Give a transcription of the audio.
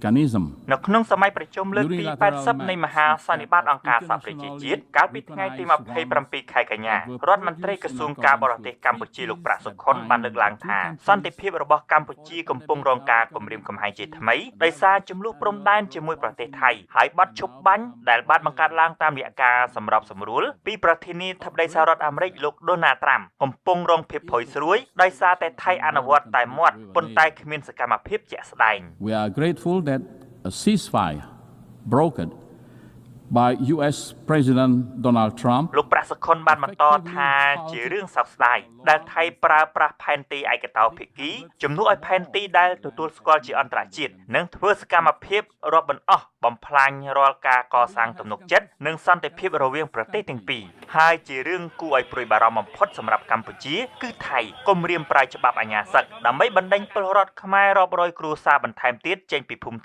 mechanism. នៅក្នុងសម័យប្រជុំលើកទី80នៃមហាសន្និបាតអង្គការសហប្រជាជាតិកាលពីថ្ងៃទី27ខែកញ្ញារដ្ឋមន្ត្រីក្រសួងការបរទេសកម្ពុជាលោកប្រាក់សុខុនបានលើកឡើងថាសន្តិភាពរបស់កម្ពុជាកំពុងរងការគំរាមកំហែងជាថ្មីដោយសារចំនួនព្រំដែនជាមួយប្រទេសថៃហើយបាត់ឈប់បាញ់ដែលបានបង្កើតឡើងតាមរយៈការសម្របសម្រួលពីប្រធានាធិបតីសហរដ្ឋអាមេរិកលោក Donald Trump កំពុងរងភាពផុយស្រួយដោយសារតែថៃអនុវត្តតែមាត់ប៉ុន្តែគ្មានសកម្មភាពជាក់ស្ដែង We are grateful that a ceasefire brokered by US President Donald Trump លោកប្រាក់សុខុនបានបន្តថាជារឿងសោកស្ដាយដែលថៃប្រើប្រាស់ផែនទីឯកតោភាគីជំនួសឲ្យផែនទីដែលទទួលស្គាល់ជាអន្តរជាតិនិងធ្វើសកម្មភាពរាប់មិនអស់បំផ្លាញរាល់ការកសាងទំនុកចិត្តនិងសន្តិភាពរវាងប្រទេសទាំងពីរហើយជារឿងគួរឲ្យព្រួយបារម្ភបំផុតសម្រាប់កម្ពុជាគឺថៃគំរាមប្រាយច្បាប់អាញាសឹកដើម្បីបណ្ដេញពលរដ្ឋខ្មែររាប់រយគ្រួសារបន្ថែមទៀតចេញពីភូមិ